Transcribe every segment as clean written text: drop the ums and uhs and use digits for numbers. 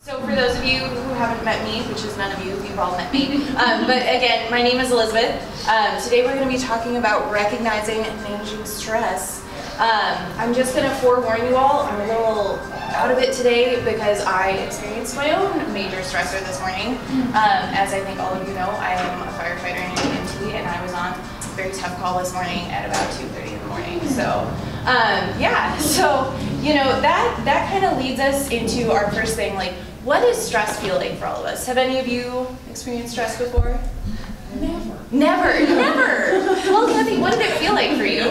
So for those of you who haven't met me, which is none of you, you've all met me, but again, my name is Elizabeth. Today we're going to be talking about recognizing and managing stress. I'm just going to forewarn you all, I'm a little out of it today because I experienced my own major stressor this morning. As I think all of you know, I am a firefighter and an EMT, and I was on a very tough call this morning at about 2:30 in the morning. So yeah, so you know, that kind of leads us into our first thing, like, what does stress feel like for all of us? Have any of you experienced stress before? Never. Never, never. Well, Kathy, what did it feel like for you?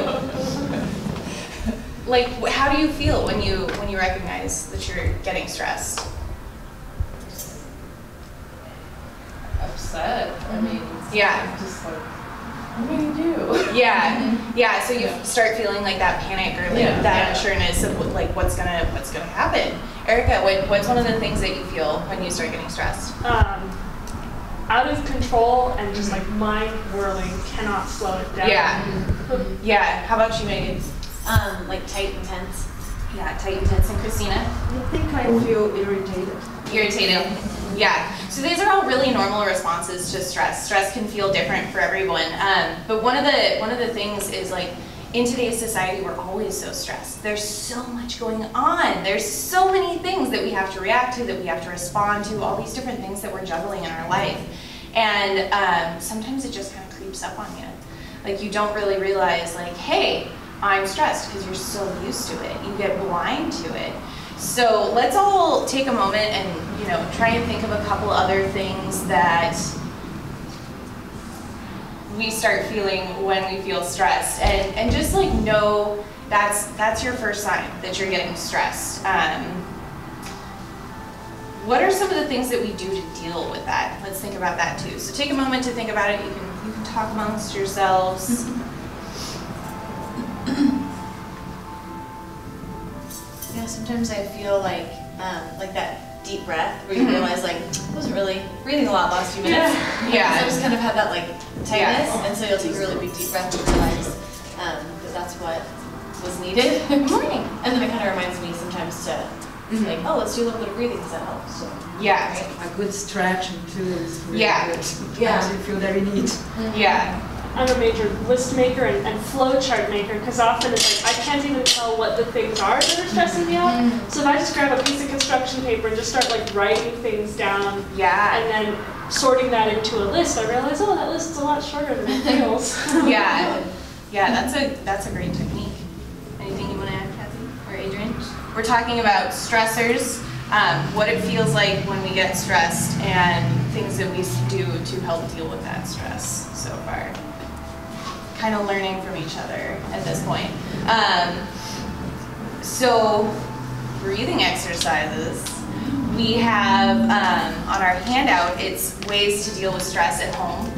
Like, how do you feel when you recognize that you're getting stressed? Upset. I mean, yeah. Just like, what do you do? Yeah, yeah. So you start feeling like that panic or like that unsureness of like what's gonna happen. Erica, what's one of the things that you feel when you start getting stressed? Out of control and just like mind whirling, cannot slow it down. Yeah. Yeah. How about you, Megan? Like tight and tense. Yeah, tight and tense. And Christina? I think I feel irritated. Irritated. Yeah. So these are all really normal responses to stress. Stress can feel different for everyone. But one of the things is, like, in today's society, we're always so stressed. There's so much going on. There's so many things that we have to react to, that we have to respond to, all these different things that we're juggling in our life. And sometimes it just kind of creeps up on you. Like, you don't really realize, like, hey, I'm stressed, because you're so used to it. You get blind to it. So let's all take a moment and, you know, try and think of a couple other things that we start feeling when we feel stressed, and just like know that's your first sign that you're getting stressed. What are some of the things that we do to deal with that? Let's think about that too. So take a moment to think about it. You can talk amongst yourselves. Yeah, sometimes I feel like that deep breath where you realize, like, I wasn't really breathing a lot the last few minutes. Yeah. So I just kind of had that like tightness, and so you'll take a really big deep breath and realize that that's what was needed. Good morning. And then it kind of reminds me sometimes to like, oh, let's do a little bit of breathing because that helps. So, yeah. Right? A good stretching too is really good. Yeah. You feel very neat. Yeah. I'm a major list maker and flow chart maker, because often it's like I can't even tell what the things are that are stressing me out. So if I just grab a piece of construction paper and just start like writing things down, and then sorting that into a list, I realize, oh, that list is a lot shorter than it feels. Yeah, that's a great technique. Anything you want to add, Kathy or Adrian? We're talking about stressors, what it feels like when we get stressed, and things that we do to help deal with that stress so far. Kind of learning from each other at this point. So, breathing exercises. We have on our handout, it's ways to deal with stress at home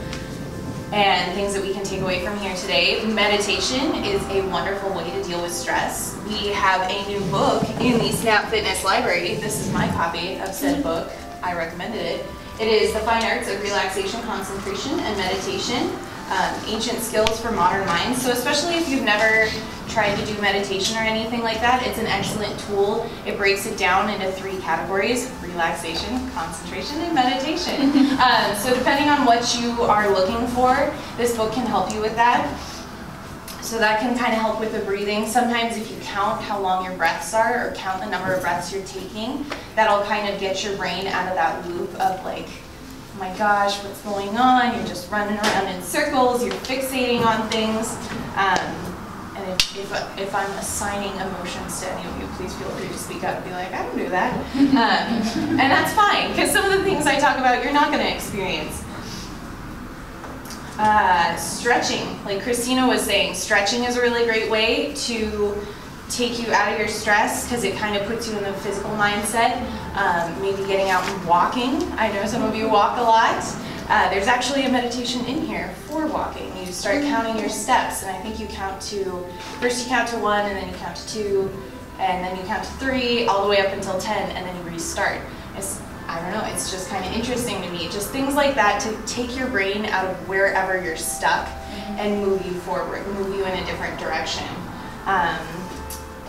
and things that we can take away from here today. Meditation is a wonderful way to deal with stress. We have a new book in the Snap Fitness Library. This is my copy of said book. I recommended it. It is The Fine Arts of Relaxation, Concentration, and Meditation. Ancient Skills for Modern Minds. So especially if you've never tried to do meditation or anything like that, it's an excellent tool. It breaks it down into 3 categories: relaxation, concentration, and meditation. So depending on what you are looking for, this book can help you with that. So that can kind of help with the breathing. Sometimes if you count how long your breaths are, or count the number of breaths you're taking, that'll kind of get your brain out of that loop of like, oh my gosh, what's going on? You're just running around in circles, you're fixating on things. And if I'm assigning emotions to any of you, please feel free to speak up and be like, I don't do that. And that's fine, because some of the things I talk about, you're not going to experience. Stretching, like Christina was saying, stretching is a really great way to take you out of your stress, because it kind of puts you in the physical mindset. Maybe getting out and walking. I know some of you walk a lot. There's actually a meditation in here for walking. You start counting your steps, and I think you count to, first you count to 1, and then you count to 2, and then you count to 3, all the way up until 10, and then you restart. I don't know, it's just kind of interesting to me. Just things like that to take your brain out of wherever you're stuck and move you forward, move you in a different direction.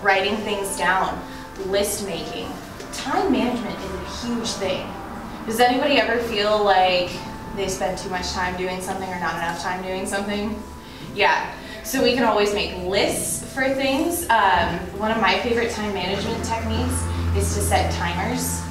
Writing things down, list making. time management is a huge thing. Does anybody ever feel like they spend too much time doing something or not enough time doing something? Yeah, so we can always make lists for things. One of my favorite time management techniques is to set timers.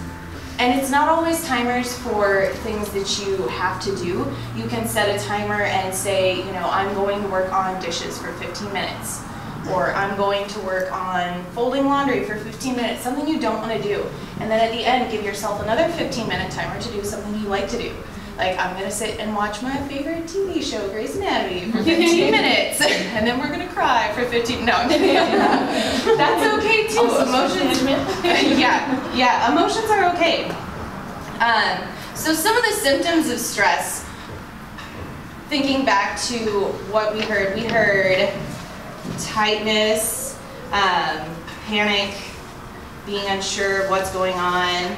And it's not always timers for things that you have to do. You can set a timer and say, you know, I'm going to work on dishes for 15 minutes. Or I'm going to work on folding laundry for 15 minutes, something you don't want to do. And then at the end, give yourself another 15-minute timer to do something you like to do. Like, I'm going to sit and watch my favorite TV show, Grey's Anatomy, for 15 minutes. And then we're going to cry for 15, no. That's okay too. Emotions, yeah, emotions are okay. So some of the symptoms of stress, thinking back to what we heard tightness, panic, being unsure of what's going on.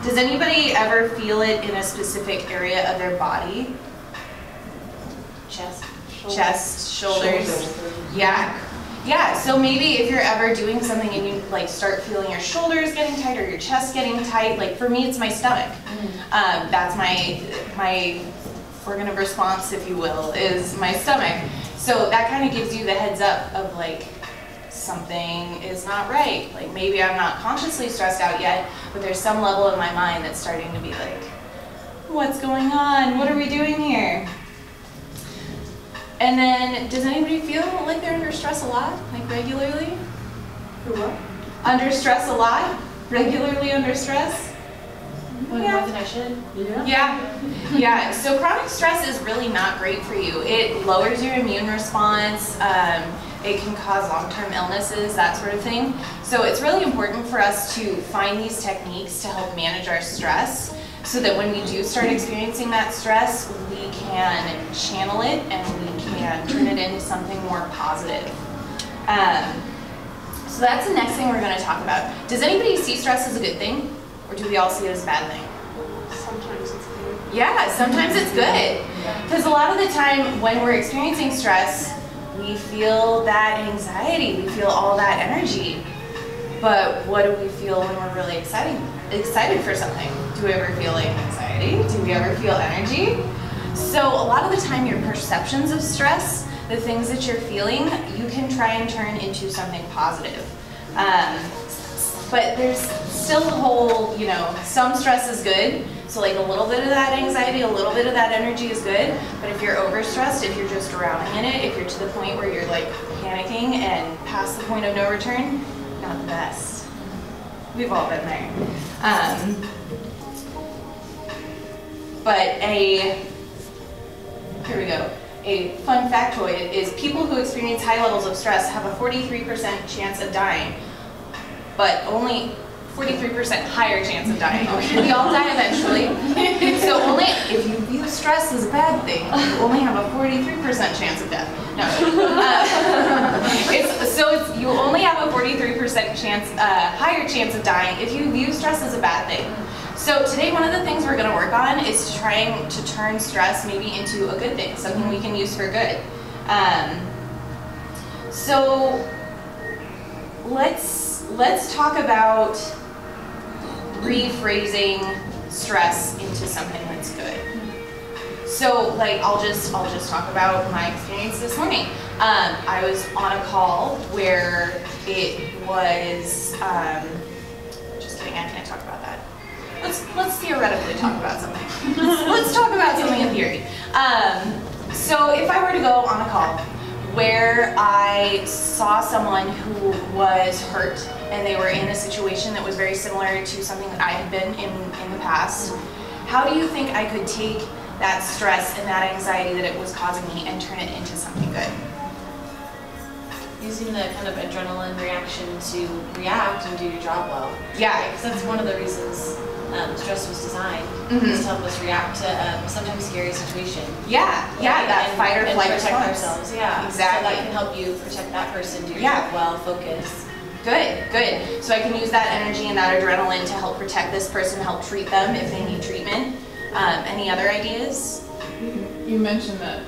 Does anybody ever feel it in a specific area of their body? Chest, shoulders. Yeah, so maybe if you're ever doing something and you like start feeling your shoulders getting tight or your chest getting tight, like for me it's my stomach. That's my organ of response, if you will, is my stomach. So that kind of gives you the heads up of like, something is not right. Like maybe I'm not consciously stressed out yet, but there's some level in my mind that's starting to be like, what's going on? What are we doing here? And then, does anybody feel like they're under stress a lot, like regularly? For what? Under stress a lot? Regularly under stress? More than I should. Yeah. So chronic stress is really not great for you. It lowers your immune response. It can cause long-term illnesses, that sort of thing. So it's really important for us to find these techniques to help manage our stress so that when we do start experiencing that stress, we can channel it and we can turn it into something more positive. So that's the next thing we're going to talk about. Does anybody see stress as a good thing, or do we all see it as a bad thing? Sometimes it's good. Yeah, sometimes it's good. Because a lot of the time when we're experiencing stress, we feel that anxiety, we feel all that energy. But what do we feel when we're really excited for something? Do we ever feel like anxiety? Do we ever feel energy? So a lot of the time your perceptions of stress, the things that you're feeling, you can try and turn into something positive. But there's still the whole, you know, some stress is good. So like a little bit of that anxiety, a little bit of that energy is good. But if you're overstressed, if you're just drowning in it, if you're to the point where you're like panicking and past the point of no return, not the best. We've all been there. But here we go. A fun factoid is people who experience high levels of stress have a 43% chance of dying, but only 43% higher chance of dying. We all die eventually. So only if you view stress as a bad thing, you only have a 43% chance of death. No. You only have a 43% chance, higher chance of dying if you view stress as a bad thing. So today one of the things we're going to work on is trying to turn stress maybe into a good thing, something we can use for good. So let's talk about rephrasing stress into something that's good. So like I'll just talk about my experience this morning. I was on a call where it was just kidding, I can't talk about that. Let's theoretically talk about something. Let's talk about something in theory. So if I were to go on a call where I saw someone who was hurt and they were in a situation that was very similar to something that I had been in the past, how do you think I could take that stress and that anxiety that it was causing me and turn it into something good? Using the kind of adrenaline reaction to react and do your job well. Yeah. Because that's one of the reasons stress was designed, is to help us react to sometimes scary situation. Yeah, that fight or flight protect response. ourselves. Yeah, exactly. So that can help you protect that person, do your job well, focus. Good. So I can use that energy and that adrenaline to help protect this person, help treat them if they need treatment. Any other ideas? You mentioned that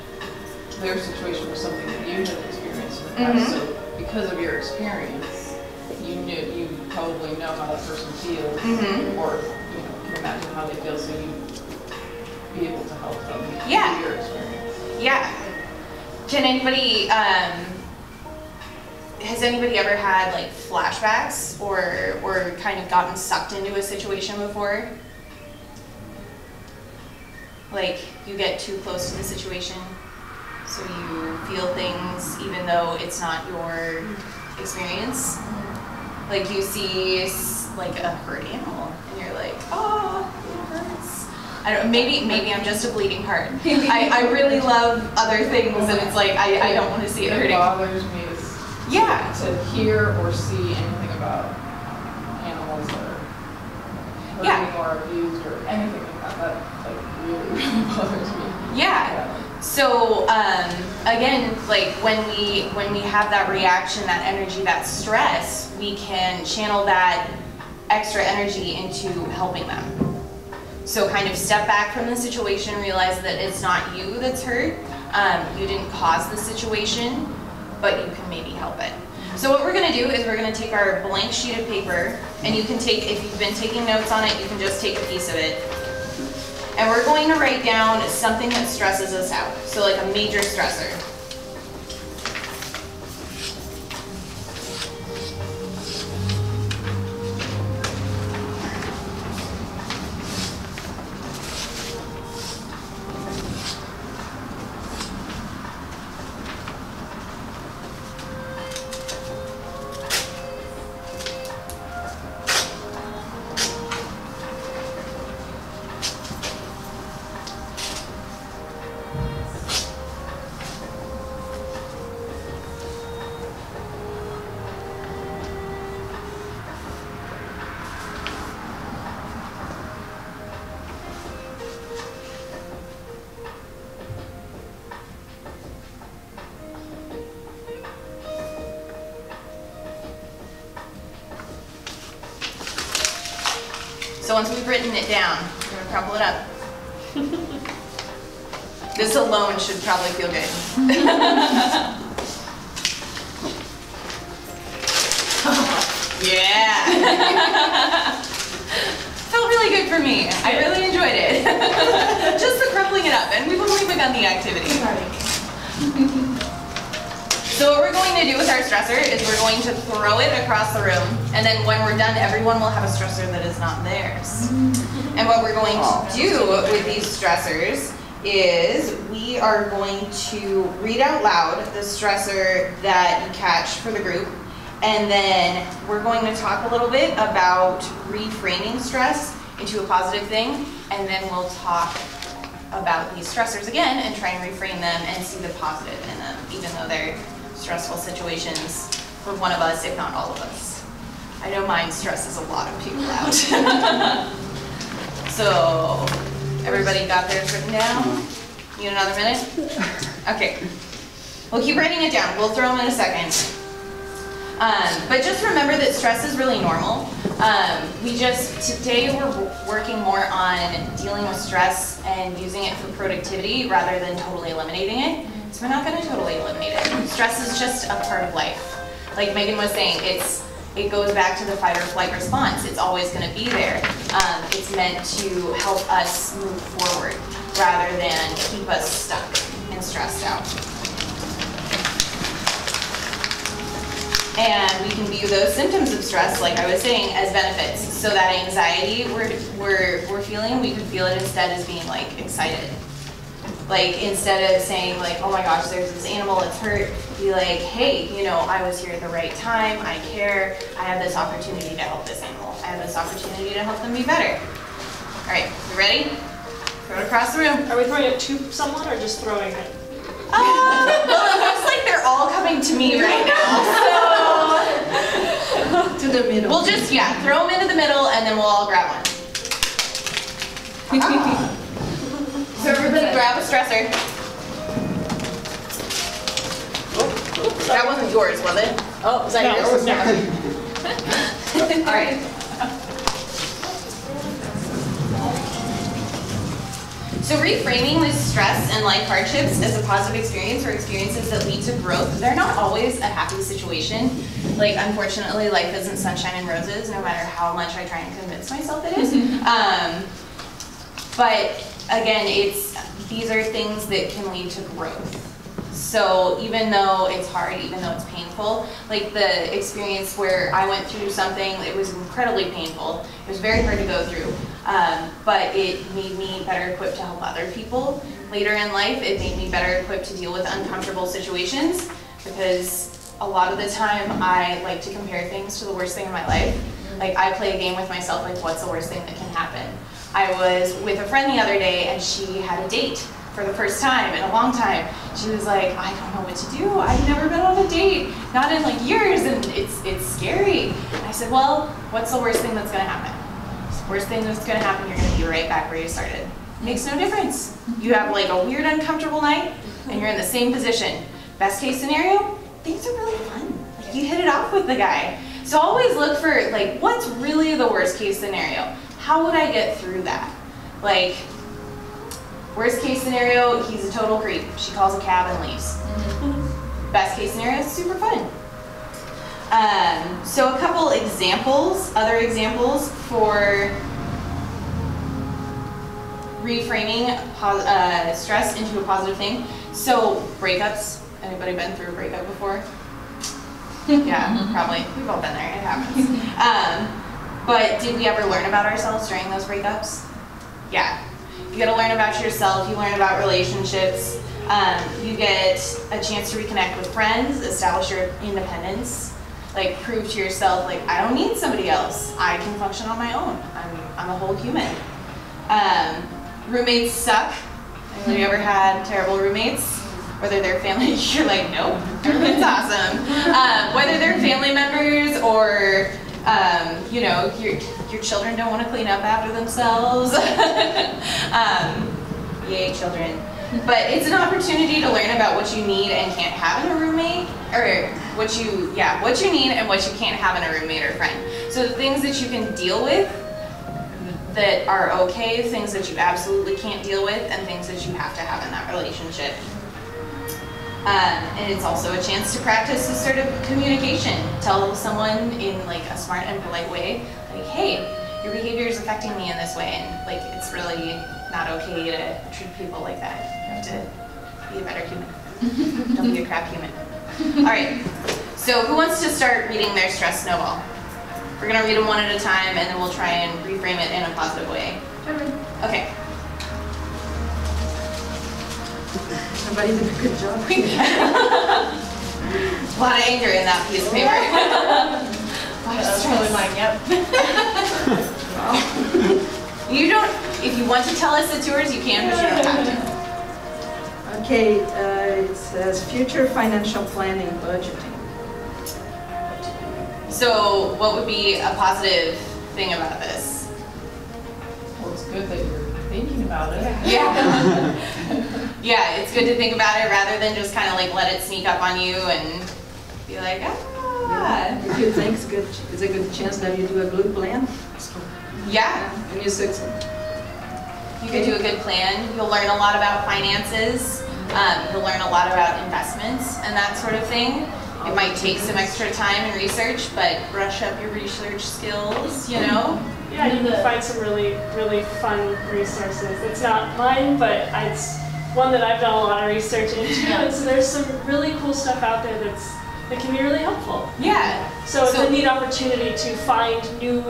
their situation was something that you had experienced in the past, so because of your experience, you probably know how that person feels, Mm-hmm. or can imagine how they feel, so you be able to help them Yeah. through your experience. Yeah. Can anybody, has anybody ever had like flashbacks or kind of gotten sucked into a situation before? Like you get too close to the situation, so you feel things even though it's not your experience. Like you see like a hurt animal and you're like, oh, it hurts. I don't. Maybe I'm just a bleeding heart. I really love other things, and it's like I don't want to see it What hurting. bothers me is Yeah. to hear or see anything about animals that are hurting or abused or anything like that. That like really, really bothers me. Yeah. So again, like when we have that reaction, that energy, that stress, we can channel that extra energy into helping them. So kind of step back from the situation, realize that it's not you that's hurt. You didn't cause the situation, but you can maybe help it. So what we're going to do is we're going to take our blank sheet of paper, and you can take, if you've been taking notes on it, you can just take a piece of it. And we're going to write down something that stresses us out. So like a major stressor. So once we've written it down, we're going to crumple it up. This alone should probably feel good. Yeah. Felt really good for me. I really enjoyed it. Just the crumpling it up, and we've only begun the activity. So what we're going to do with our stressor is we're going to throw it across the room, and then when we're done, everyone will have a stressor that is not theirs. And what we're going to do with these stressors is we are going to read out loud the stressor that you catch for the group, and then we're going to talk a little bit about reframing stress into a positive thing, and then we'll talk about these stressors again and try and reframe them and see the positive in them, even though they're stressful situations for one of us, if not all of us. I know mine stresses a lot of people out. So, everybody got theirs written down? Need another minute? Okay. We'll keep writing it down. We'll throw them in a second. But just remember that stress is really normal. Today we're working more on dealing with stress and using it for productivity rather than totally eliminating it. So we're not going to totally eliminate it. Stress is just a part of life. Like Megan was saying, it goes back to the fight or flight response. It's always going to be there. It's meant to help us move forward rather than keep us stuck and stressed out. And we can view those symptoms of stress, like I was saying, as benefits. So that anxiety we're feeling, we could feel it instead as being like excited. Like instead of saying like, oh my gosh, there's this animal, it's hurt, be like, hey, I was here at the right time, I care, I have this opportunity to help this animal. I have this opportunity to help them be better. All right, you ready? Throw it across the room. Are we throwing it to someone or just throwing it? Well, it looks like they're all coming to me right now, so. To the middle. We'll just, throw them into the middle and then we'll all grab one. So everybody grab a stressor. That wasn't yours, was it? Oh, was that yours? No. All right. So reframing with stress and life hardships as a positive experience or experiences that lead to growth, they're not always a happy situation. Like, unfortunately, life isn't sunshine and roses, no matter how much I try and convince myself it is. But again, these are things that can lead to growth. So even though it's hard, even though it's painful, like the experience where I went through something, it was incredibly painful. It was very hard to go through, but it made me better equipped to help other people. Later in life, it made me better equipped to deal with uncomfortable situations, because a lot of the time I like to compare things to the worst thing in my life. Like, I play a game with myself, like, what's the worst thing that can happen? I was with a friend the other day, and she had a date for the first time in a long time. She was like, I don't know what to do. I've never been on a date, not in like years, and it's scary. And I said, well, what's the worst thing that's gonna happen? The worst thing that's gonna happen, you're gonna be right back where you started. Makes no difference. You have like a weird, uncomfortable night, and you're in the same position. Best case scenario, things are really fun. Like, you hit it off with the guy. So always look for, like, what's really the worst case scenario? How would I get through that? Like, worst case scenario, he's a total creep. She calls a cab and leaves. Best case scenario, it's super fun. So a couple examples, other examples for reframing stress into a positive thing. So breakups. Anybody been through a breakup before? Yeah, probably. We've all been there. It happens. But did we ever learn about ourselves during those breakups? Yeah. You get to learn about yourself, you learn about relationships, you get a chance to reconnect with friends, establish your independence, like prove to yourself, like, I don't need somebody else, I can function on my own, I'm a whole human. Roommates suck. Anybody ever had terrible roommates? Whether they're family, you're like, nope, everything's awesome. Whether they're family members or you know, your children don't want to clean up after themselves. Yay, children. But it's an opportunity to learn about what you need and can't have in a roommate, or what you need and what you can't have in a roommate or friend. So the things that you can deal with that are okay, things that you absolutely can't deal with, and things that you have to have in that relationship. And it's also a chance to practice assertive communication. Tell someone in like a smart and polite way, like, hey, your behavior is affecting me in this way, and like, it's really not okay to treat people like that. You have to be a better human. Don't be a crap human. All right, so who wants to start reading their stress snowball? We're gonna read them one at a time, and then we'll try and reframe it in a positive way. Okay. Somebody did a good job. A lot of anger in that piece of paper. That's probably mine, yep. You don't, if you want to tell us it's yours, you can, but you don't have to. Okay, it says future financial planning, budgeting. So what would be a positive thing about this? Well, it's good that you're thinking about it. Yeah. Yeah, it's good to think about it rather than just kind of like let it sneak up on you and be like, ah. If you think it's a good chance that you do a good plan. Yeah. And you succeed. You can do a good plan. You'll learn a lot about finances. You'll learn a lot about investments and that sort of thing. It might take some extra time and research, but brush up your research skills, you know? Yeah, you can find some really, really fun resources. It's not mine, but it's one that I've done a lot of research into. And so there's some really cool stuff out there that can be really helpful. Yeah. So it's a neat opportunity to find new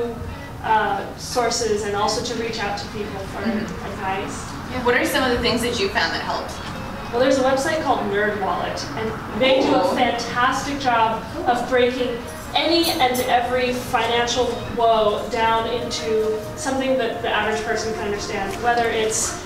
sources and also to reach out to people for advice. Yeah. What are some of the things that you found that helped? Well, there's a website called NerdWallet, and they do a fantastic job of breaking any and every financial woe down into something that the average person can understand, whether it's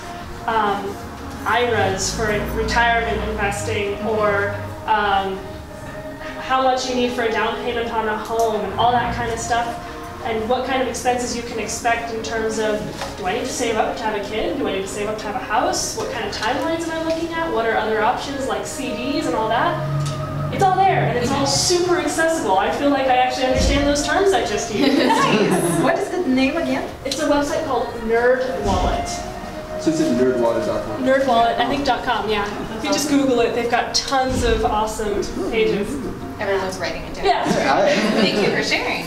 IRAs for retirement investing, or how much you need for a down payment on a home, and all that kind of stuff. And what kind of expenses you can expect in terms of, do I need to save up to have a kid? Do I need to save up to have a house? What kind of timelines am I looking at? What are other options like CDs and all that? It's all there, and it's all super accessible. I feel like I actually understand those terms I just used. What is the name again? It's a website called NerdWallet. So it's at nerdwallet.com. Nerdwallet, I think .com, yeah. If you just Google it, they've got tons of awesome pages. Everyone's writing it down. Yeah. Thank you for sharing.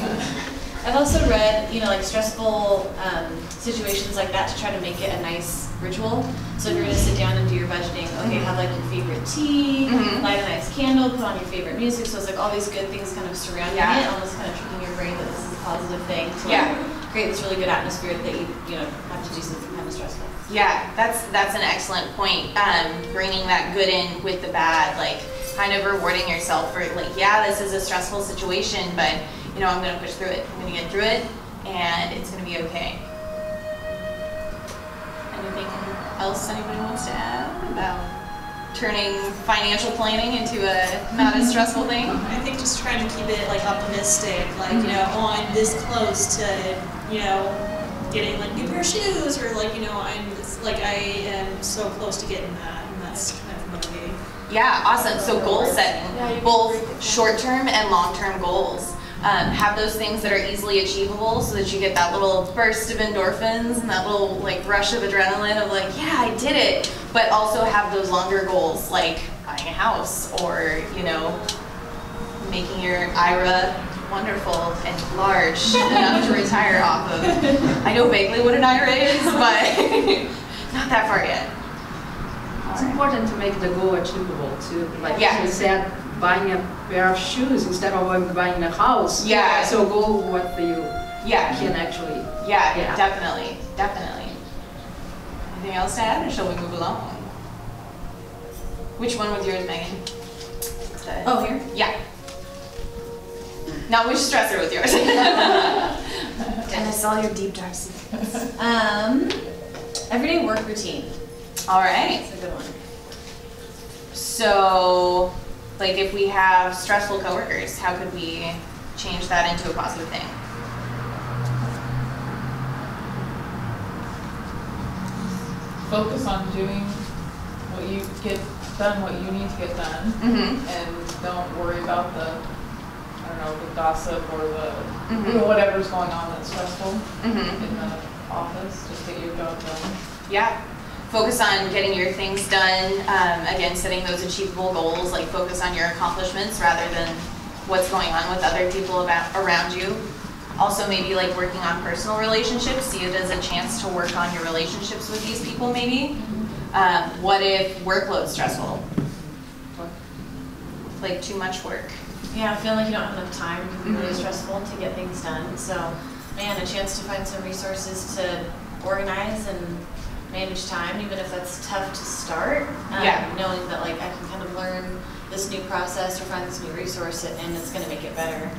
I've also read, like stressful situations like that to try to make it a nice ritual. So if you're gonna sit down and do your budgeting, okay, have like your favorite tea, light a nice candle, put on your favorite music. So it's like all these good things kind of surrounding it, almost kind of tricking your brain that this is a positive thing to create this really good atmosphere that you have to do something kind of stressful. Yeah, that's an excellent point. Bringing that good in with the bad, like kind of rewarding yourself for like, yeah, this is a stressful situation, but I'm gonna push through it. I'm gonna get through it, and it's gonna be okay. Anything else anybody wants to add about turning financial planning into a not as stressful thing? I think just trying to keep it like optimistic, like I'm this close to getting like new pair of shoes, or like I am so close to getting that, and that's kind of motivating. Yeah, awesome. So goal setting, both short-term and long-term goals. Have those things that are easily achievable so that you get that little burst of endorphins and that little like rush of adrenaline of like, yeah, I did it. But also have those longer goals like buying a house or, making your IRA wonderful and large enough to retire off of. I know vaguely what an IRA is, but not that far yet. It's important to make the goal achievable too. Like you said, buying a pair of shoes instead of buying a house. Yeah. So go what you can actually. Yeah, definitely. Anything else to add, or shall we move along? Which one was yours, Megan? Oh, here? Yeah. Now which stressor was yours? And I saw your deep dark secrets. Everyday work routine. All right. That's a good one. So, like if we have stressful coworkers, how could we change that into a positive thing? Focus on doing what you get done, what you need to get done, and don't worry about the gossip or the whatever's going on that's stressful in the office. Just get your job done. Yeah. Focus on getting your things done. Again, setting those achievable goals. Like focus on your accomplishments rather than what's going on with other people around you. Also, maybe like working on personal relationships. See it as a chance to work on your relationships with these people. Maybe. What if workload's stressful? Like too much work. Yeah, feeling like you don't have enough time can be really stressful to get things done. So, man, a chance to find some resources to organize and manage time, even if that's tough to start. Knowing that like I can kind of learn this new process or find this new resource, and it's going to make it better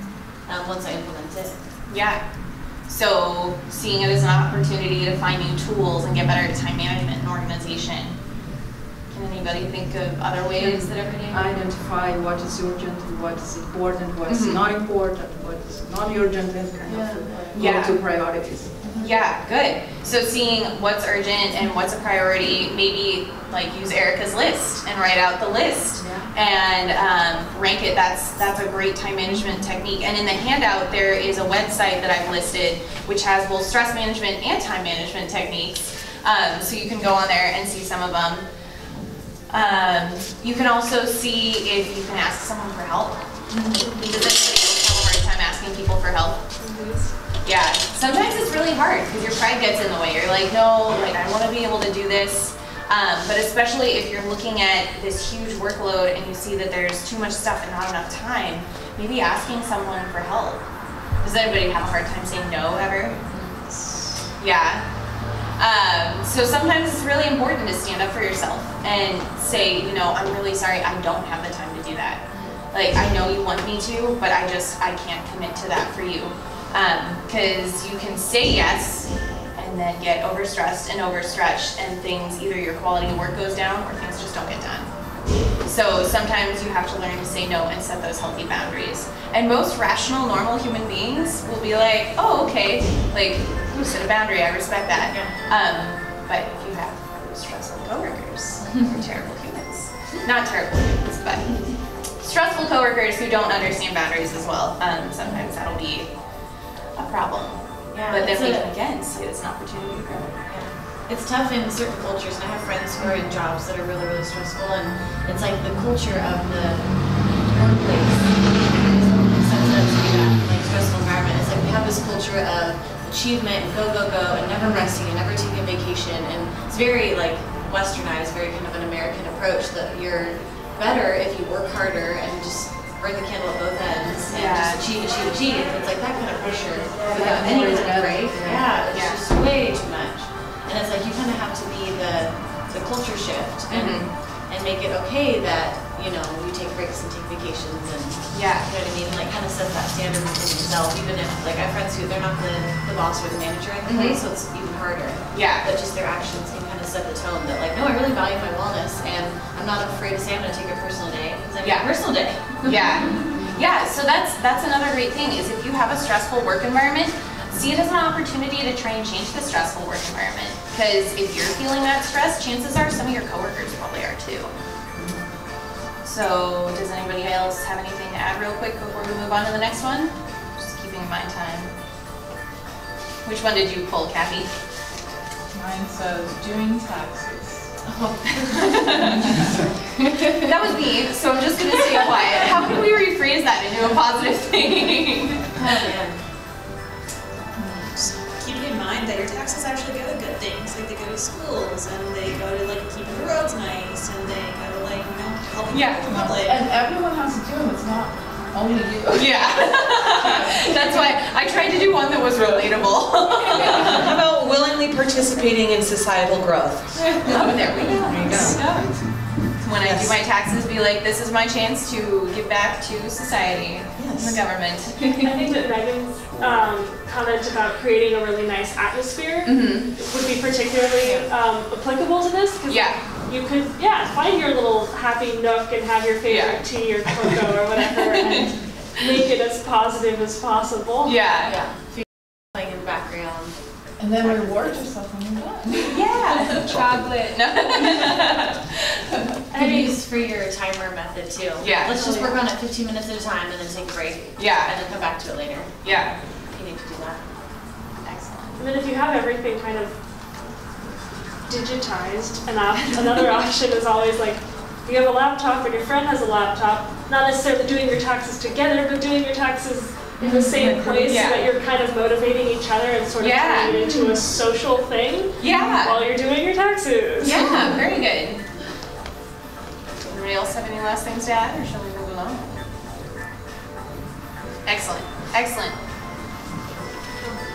once I implement it. Yeah. So seeing it as an opportunity to find new tools and get better at time management and organization. Can anybody think of other ways that every day? Identify what is urgent and what is important, what is not important, what is not urgent, and kind of go to priorities. Yeah, good. So seeing what's urgent and what's a priority, maybe like use Erica's list and write out the list and rank it. That's a great time management technique. And in the handout, there is a website that I've listed which has both stress management and time management techniques. So you can go on there and see some of them. You can also see if you can ask someone for help. Does anybody else have a hard time asking people for help? Yeah, sometimes it's really hard because your pride gets in the way. You're like, no, like I want to be able to do this. But especially if you're looking at this huge workload and you see that there's too much stuff and not enough time, maybe asking someone for help. Does anybody have a hard time saying no ever? Yeah. So sometimes it's really important to stand up for yourself and say, I'm really sorry, I don't have the time to do that. Like, I know you want me to, but I can't commit to that for you. Because you can say yes and then get overstressed and overstretched, and things, either your quality of work goes down or things just don't get done. So sometimes you have to learn to say no and set those healthy boundaries. And most rational, normal human beings will be like, oh, okay, like, you set a boundary, I respect that. But if you have stressful coworkers, they're terrible humans. Not terrible humans, but stressful coworkers who don't understand boundaries as well. Sometimes that'll be a problem. But then we can again see it as an opportunity to grow. it's tough in certain cultures, and I have friends who are in jobs that are really, really stressful, and it's like the culture of the workplace sets it up to be that like stressful environment. It's like we have this culture of achievement and go, go, go, and never resting and never taking a vacation, and it's very like westernized, very kind of an American approach that you're better if you work harder and just burn the candle at both ends and just achieve, achieve, achieve. It's like that kind of pressure without anything, right? Yeah, it's just way too much. And it's like you kind of have to be the culture shift and make it okay that, you know, you take breaks and take vacations and you know what I mean? Like kind of set that standard within yourself, even if like I have friends who they're not the boss or the manager in the place, so it's even harder. Yeah. But just their actions can kind of set the tone that like, no, I really value my wellness and I'm not afraid to say I'm gonna take a personal day because I need a personal day. Yeah, so that's another great thing is if you have a stressful work environment, see it as an opportunity to try and change the stressful work environment. Because if you're feeling that stress, chances are some of your coworkers probably are too. So does anybody else have anything to add real quick before we move on to the next one? Just keeping in mind time. Which one did you pull, Kathy? Mine says doing taxes. That was me, so I'm just going to stay quiet. How can we rephrase that into a positive thing? Oh man. Just keep in mind that your taxes actually go to good things, like they go to schools and they go to like keeping the roads nice and they go to like, you know, helping the public. And everyone has to do them, it's not only you. That's why I tried to do one that was relatable. How about willingly participating in societal growth? Oh, there we go. There you go. When I do my taxes, be like, this is my chance to give back to society and the government. I think that Megan's comment about creating a really nice atmosphere would be particularly applicable to this. You could, find your little happy nook and have your favorite tea or cocoa or whatever and make it as positive as possible. Playing in the background. And then reward yourself when you're done. Chocolate. And use for your timer method too. Let's just work on it 15 minutes at a time and then take a break. And then come back to it later. You need to do that. Excellent. And then if you have everything kind of digitized, another option is always like, you have a laptop and your friend has a laptop, not necessarily doing your taxes together, but doing your taxes in the same place so that you're kind of motivating each other and sort of turning it into a social thing while you're doing your taxes. Yeah, very good. Anybody else have any last things to add or shall we move along? Excellent, excellent.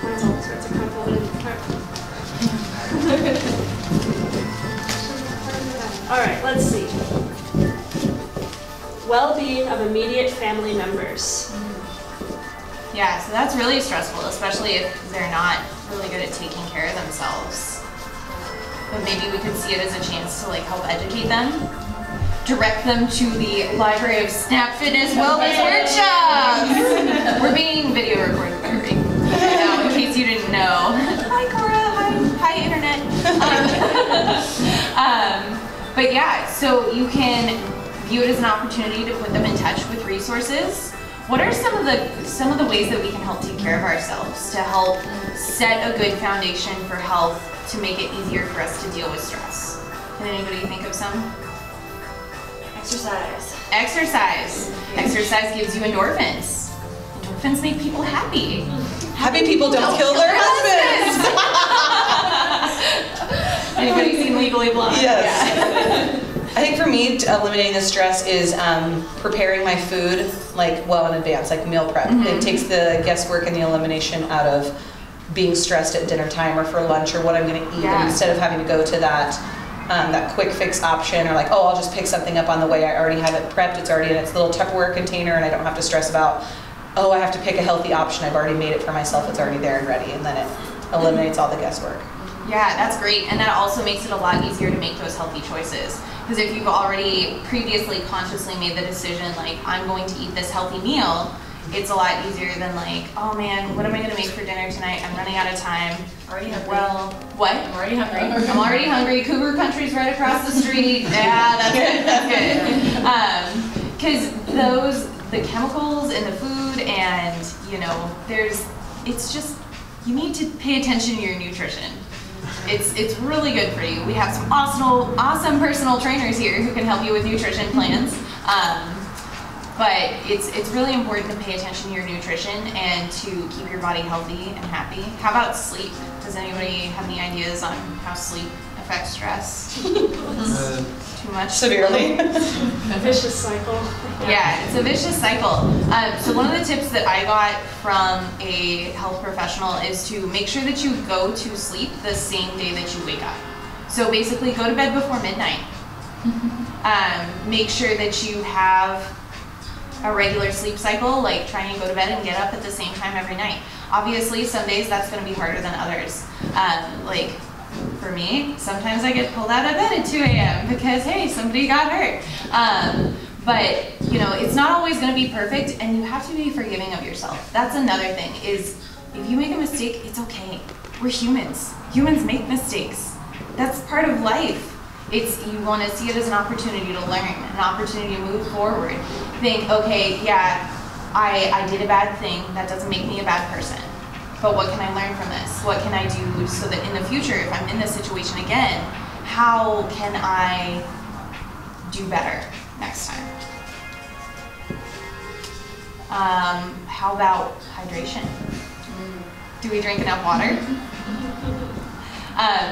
Mine's all sorts of convoluted. All right, let's see. Well-being of immediate family members. Yeah, so that's really stressful, especially if they're not really good at taking care of themselves. But maybe we could see it as a chance to like help educate them, direct them to the Library of Snap Fitness Wellness Workshops. We're being video recorded, by the way. In case you didn't know. Hi, Cora. Hi, Internet. But yeah, so you can view it as an opportunity to put them in touch with resources. What are some of the ways that we can help take care of ourselves to help set a good foundation for health to make it easier for us to deal with stress? Can anybody think of some? Exercise. Exercise gives you endorphins. Endorphins make people happy. Happy people don't kill their husbands. Anybody seen Legally Blonde? Yes. I think for me, eliminating the stress is preparing my food like well in advance, like meal prep. It takes the guesswork and the elimination out of being stressed at dinner time or for lunch or what I'm going to eat. And instead of having to go to that quick fix option or like, oh, I'll just pick something up on the way. I already have it prepped. It's already in its little Tupperware container and I don't have to stress about, oh, I have to pick a healthy option. I've already made it for myself. It's already there and ready. And then it eliminates all the guesswork. Yeah, that's great. And that also makes it a lot easier to make those healthy choices. Because if you've already previously consciously made the decision, like, I'm going to eat this healthy meal, it's a lot easier than like, oh man, what am I going to make for dinner tonight? I'm running out of time. Already hungry. Well, what? I'm already hungry. I'm already hungry. Cougar Country's right across the street. Yeah, that's good. That's good. Because the chemicals in the food and, you know, it's just, you need to pay attention to your nutrition. It's really good for you. We have some awesome personal trainers here who can help you with nutrition plans. But it's really important to pay attention to your nutrition and to keep your body healthy and happy. How about sleep? Does anybody have any ideas on how sleep affects stress? Too much? Severely. A vicious cycle. Yeah, it's a vicious cycle. So one of the tips that I got from a health professional is to make sure that you go to sleep the same day that you wake up. So basically go to bed before midnight. Make sure that you have a regular sleep cycle, like try and go to bed and get up at the same time every night. Obviously, some days that's going to be harder than others. Like for me, sometimes I get pulled out of bed at 2 a.m. because, hey, somebody got hurt. But, you know, it's not always going to be perfect, and you have to be forgiving of yourself. That's another thing, is if you make a mistake, it's okay. We're humans. Humans make mistakes. That's part of life. You want to see it as an opportunity to learn, an opportunity to move forward. Think, okay, yeah, I did a bad thing. That doesn't make me a bad person. But what can I learn from this? What can I do so that in the future, if I'm in this situation again, how can I do better next time? How about hydration? Do we drink enough water?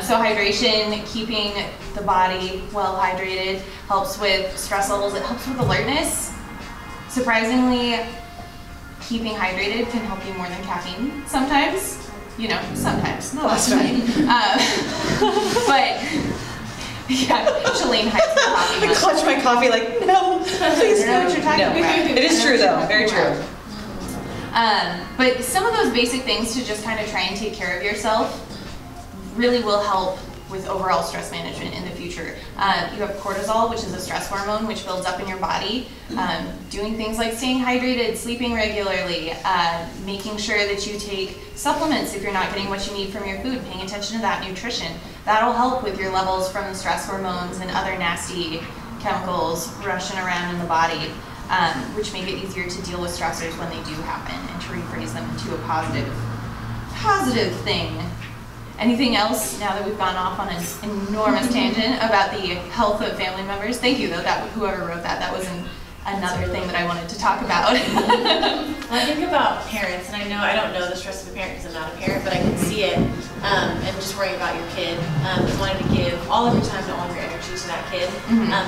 So hydration, keeping the body well hydrated, helps with stress levels. It helps with alertness. Surprisingly, keeping hydrated can help you more than caffeine sometimes. You know, sometimes, not all the time. But yeah, Shalene hides her coffee. I clutch my coffee like, no, please. I don't know what you're talking about. It is true though, very true. But some of those basic things to just kind of try and take care of yourself really will help with overall stress management in the future. You have cortisol, which is a stress hormone, which builds up in your body. Doing things like staying hydrated, sleeping regularly, making sure that you take supplements if you're not getting what you need from your food, paying attention to that nutrition. That'll help with your levels from the stress hormones and other nasty chemicals rushing around in the body, which make it easier to deal with stressors when they do happen and to rephrase them into a positive thing. Anything else now that we've gone off on an enormous tangent about the health of family members? Thank you, though. Whoever wrote that was another thing that I wanted to talk about. Well, I think about parents, and I don't know the stress of a parent because I'm not a parent, but I can see it, and just worrying about your kid, wanting to give all of your time and all of your energy to that kid,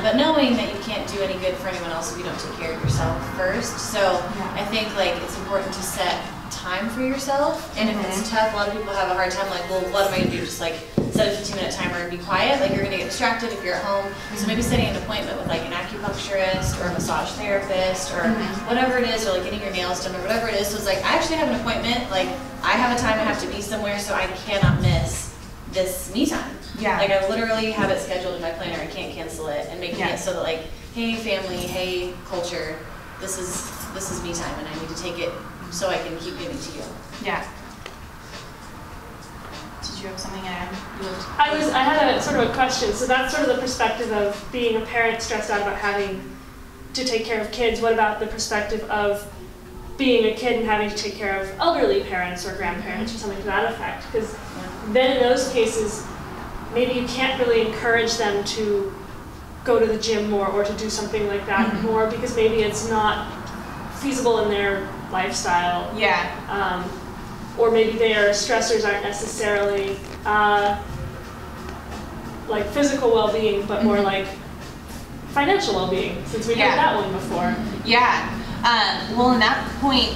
but knowing that you can't do any good for anyone else if you don't take care of yourself first. So I think like it's important to set time for yourself, and if it's tough, a lot of people have a hard time like, well, what am I gonna do, just like set a 15-minute timer and be quiet? Like you're gonna get distracted if you're at home. So maybe setting an appointment with like an acupuncturist or a massage therapist or whatever it is, or like getting your nails done or whatever it is. So it's like I actually have an appointment, like I have a time I have to be somewhere, so I cannot miss this me time. Yeah. Like I literally have it scheduled in my planner, I can't cancel it, and making it so that like, hey family, hey culture, this is me time and I need to take it so I can keep giving to you. Yeah. Did you have something to add? I had a sort of a question. So that's sort of the perspective of being a parent stressed out about having to take care of kids. What about the perspective of being a kid and having to take care of elderly parents or grandparents or something to that effect? Because then in those cases, maybe you can't really encourage them to go to the gym more or to do something like that more because maybe it's not feasible in their lifestyle. Yeah. Or maybe their stressors aren't necessarily like physical well-being, but more like financial well-being, since we heard that one before. Yeah. Well, in that point,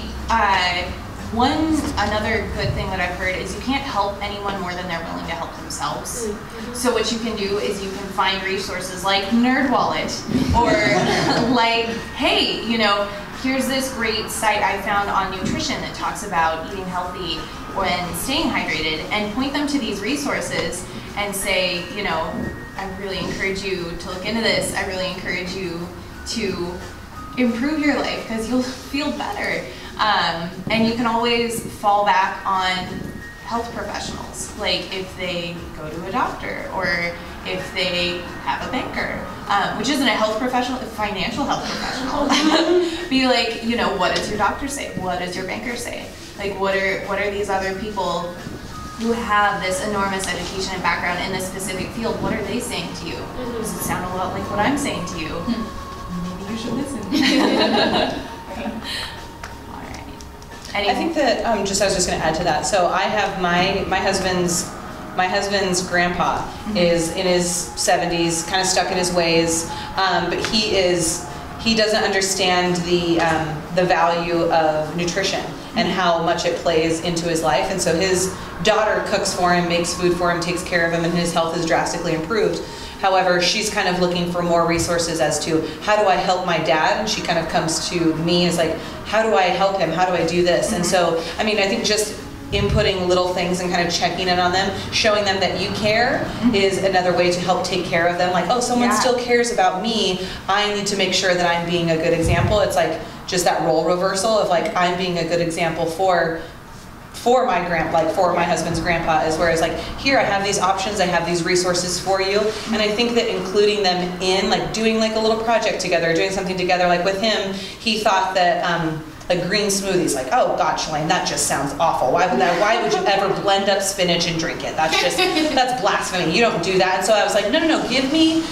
another good thing that I've heard is you can't help anyone more than they're willing to help themselves. So what you can do is you can find resources like NerdWallet or like, hey, you know, here's this great site I found on nutrition that talks about eating healthy and staying hydrated, and point them to these resources and say, you know, I really encourage you to look into this. I really encourage you to improve your life because you'll feel better. And you can always fall back on health professionals, like if they go to a doctor or if they have a banker, which isn't a health professional, a financial health professional. Be like, you know, what does your doctor say? What does your banker say? Like, what are these other people who have this enormous education and background in this specific field, what are they saying to you? Does it sound a lot like what I'm saying to you? Maybe you should listen. All right. I think that I was just going to add to that. So I have my husband's grandpa is in his 70s, kind of stuck in his ways, but he doesn't understand the value of nutrition and how much it plays into his life. And so his daughter cooks for him, makes food for him, takes care of him, and his health is drastically improved. However, she's kind of looking for more resources as to how do I help my dad, and she kind of comes to me as like, how do I help him? How do I do this? And so, I mean, I think just inputting little things and kind of checking in on them, showing them that you care is another way to help take care of them. Like, oh, someone still cares about me. I need to make sure that I'm being a good example. It's like just that role reversal of like, I'm being a good example for my husband's grandpa, is whereas like, here I have these options, I have these resources for you. And I think that including them in like doing like a little project together, doing something together, like with him, he thought that like green smoothies, like, oh God, Shalane, that just sounds awful. Why would you ever blend up spinach and drink it? That's blasphemy. You don't do that. And so I was like, no, give me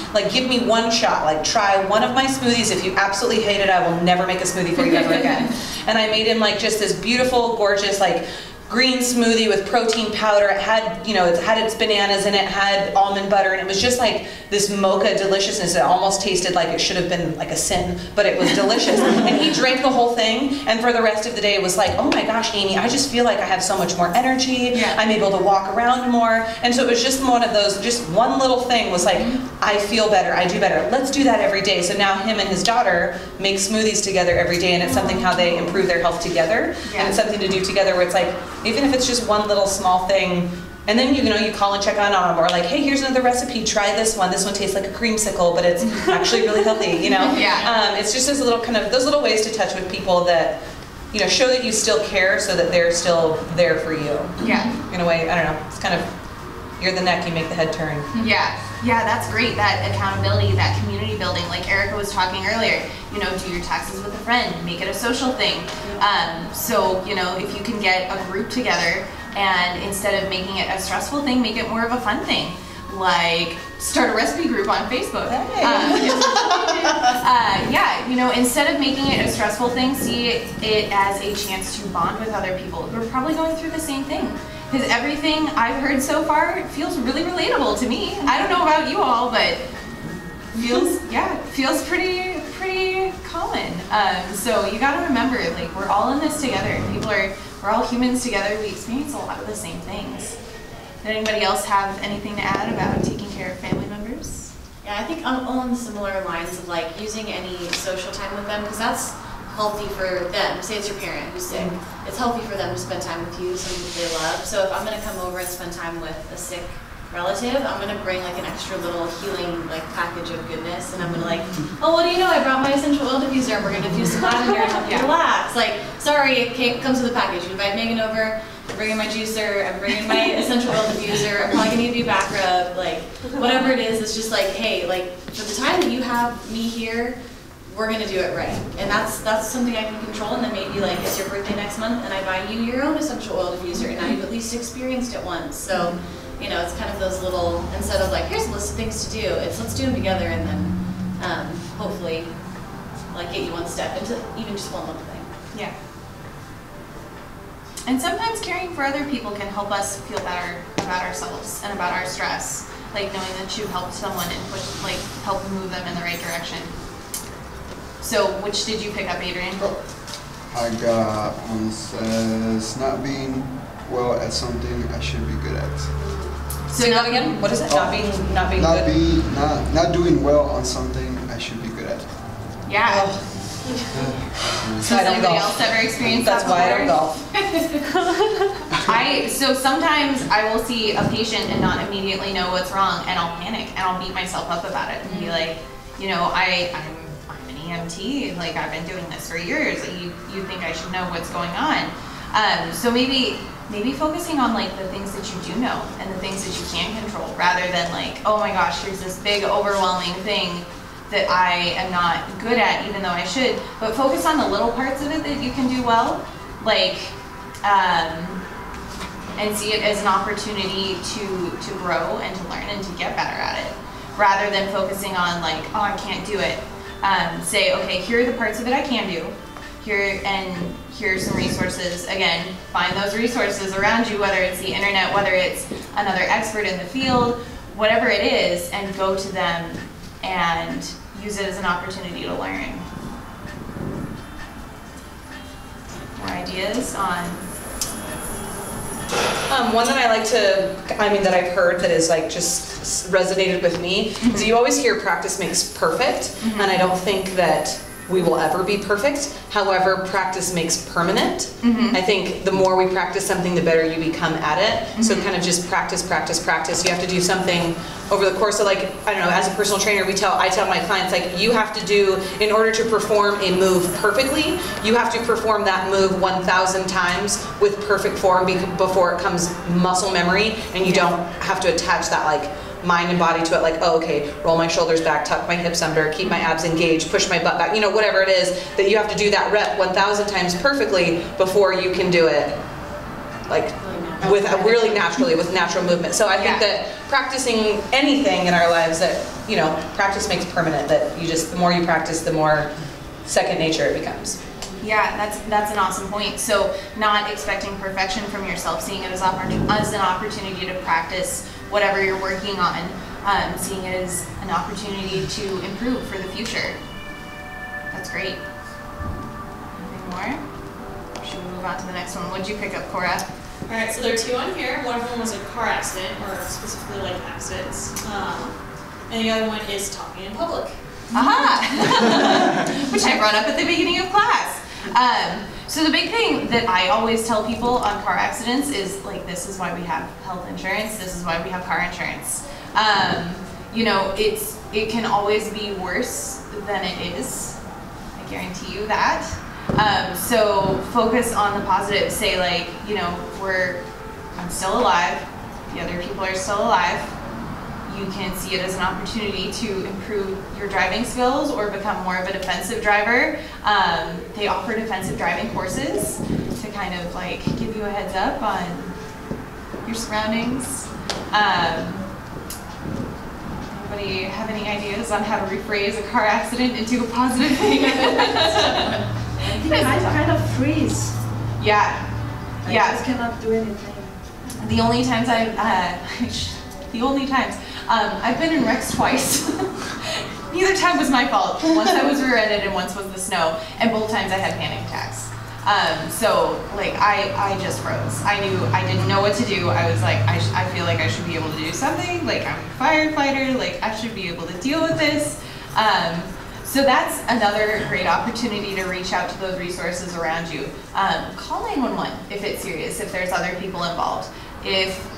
one shot. Like, try one of my smoothies. If you absolutely hate it, I will never make a smoothie for you ever again. And I made him like just this beautiful, gorgeous, like green smoothie with protein powder. It had, it had its bananas in it, had almond butter, and it was just like this mocha deliciousness. It almost tasted like it should have been like a sin, but it was delicious. And he drank the whole thing, and for the rest of the day it was like, oh my gosh, Amy, I just feel like I have so much more energy. Yeah. I'm able to walk around more. And so it was just one of those, just one little thing was like, I feel better, I do better. Let's do that every day. So now him and his daughter make smoothies together every day, and it's something how they improve their health together. Yeah. And it's something to do together where it's like, even if it's just one little small thing, and then you call and check on them, or like, hey, here's another recipe, try this one. This one tastes like a creamsicle, but it's actually really healthy, Yeah. It's just those little ways to touch with people that, show that you still care, so that they're still there for you. Yeah. In a way, I don't know, it's kind of, you're the neck, you make the head turn. Yeah. Yeah, that's great. That accountability, that community building, like Erica was talking earlier, do your taxes with a friend, make it a social thing. So, if you can get a group together and instead of making it a stressful thing, make it more of a fun thing. Like, start a recipe group on Facebook. Hey. Instead of making it a stressful thing, see it as a chance to bond with other people who are probably going through the same thing. Because everything I've heard so far feels really relatable to me. I don't know about you all, but feels pretty common. So you got to remember, like, we're all in this together. We're all humans together. We experience a lot of the same things. Did anybody else have anything to add about taking care of family members? Yeah, I think along similar lines of like using any social time with them, because that's healthy for them. Say it's your parent who's sick. It's healthy for them to spend time with you, somebody that they love. So if I'm going to come over and spend time with a sick relative, I'm going to bring like an extra little healing like package of goodness, and I'm going to like, oh, what do you know? I brought my essential oil diffuser, and we're going to diffuse some lavender and help you relax. Like, sorry, it comes with a package. You invite Megan over, I'm bringing my juicer, I'm bringing my essential oil diffuser, I'm probably going to give you back rub, like, whatever it is. It's just like, hey, like, for the time that you have me here, we're going to do it right. And that's something I can control. And then maybe like, it's your birthday next month and I buy you your own essential oil diffuser, and now you've at least experienced it once. So, it's kind of those little, instead of like, here's a list of things to do, it's let's do them together, and then hopefully like get you one step into even just one little thing. Yeah. And sometimes caring for other people can help us feel better about ourselves and about our stress. Like knowing that you helped someone and help move them in the right direction. So, which did you pick up, Adrian? I got one says not being well at something I should be good at. So not again. What is it? Not doing well on something I should be good at. Yeah. So has anybody else ever experienced that? That's why I don't golf. So sometimes I will see a patient and not immediately know what's wrong, and I'll panic and I'll beat myself up about it and be like, I'm an EMT, like I've been doing this for years. You think I should know what's going on? So maybe focusing on like the things that you do know and the things that you can control, rather than like, oh my gosh, here's this big overwhelming thing that I am not good at, even though I should. But focus on the little parts of it that you can do well, like, and see it as an opportunity to grow and to learn and to get better at it, rather than focusing on like, oh, I can't do it. Say, okay, here are the parts of it I can do. Here are some resources. Again, find those resources around you, whether it's the internet, whether it's another expert in the field, whatever it is, and go to them and use it as an opportunity to learn. More ideas on? One that I like to, that I've heard that is like just resonated with me is you always hear practice makes perfect, and I don't think that we will ever be perfect. However, practice makes permanent. I think the more we practice something, the better you become at it. So kind of just practice, practice, practice. You have to do something over the course of, like, I don't know, as a personal trainer, I tell my clients, like, you have to do, in order to perform a move perfectly, you have to perform that move 1,000 times with perfect form before it comes muscle memory, and you don't have to attach that, like, mind and body to it, like, oh, okay, roll my shoulders back, tuck my hips under, keep my abs engaged, push my butt back, you know, whatever it is, that you have to do that rep 1,000 times perfectly before you can do it, like, with really naturally, with natural movement. So I think that practicing anything in our lives, that, you know, practice makes permanent, that you just, the more you practice, the more second nature it becomes. Yeah, that's an awesome point. So not expecting perfection from yourself, seeing it as an opportunity to practice whatever you're working on, seeing it as an opportunity to improve for the future. That's great. Anything more? Should we move on to the next one? What did you pick up, Cora? All right, so there are two on here. One of them was a car accident, or specifically like accidents. And the other one is talking in public. Aha! Which I brought up at the beginning of class. So the big thing that I always tell people on car accidents is, like, this is why we have health insurance, this is why we have car insurance. You know, it can always be worse than it is. I guarantee you that. So focus on the positive. Say, like, you know, I'm still alive, the other people are still alive. You can see it as an opportunity to improve your driving skills or become more of a defensive driver. They offer defensive driving courses to kind of like give you a heads up on your surroundings. Anybody have any ideas on how to rephrase a car accident into a positive thing? I think I kind of freeze. Yeah. I just cannot do anything. The only times I've been in wrecks twice. Neither time was my fault. Once I was rear-ended and once was the snow, and both times I had panic attacks. So like I just froze. I didn't know what to do. I was like, I feel like I should be able to do something. Like, I'm a firefighter. Like, I should be able to deal with this. So that's another great opportunity to reach out to those resources around you. Call 911 if it's serious, if there's other people involved. If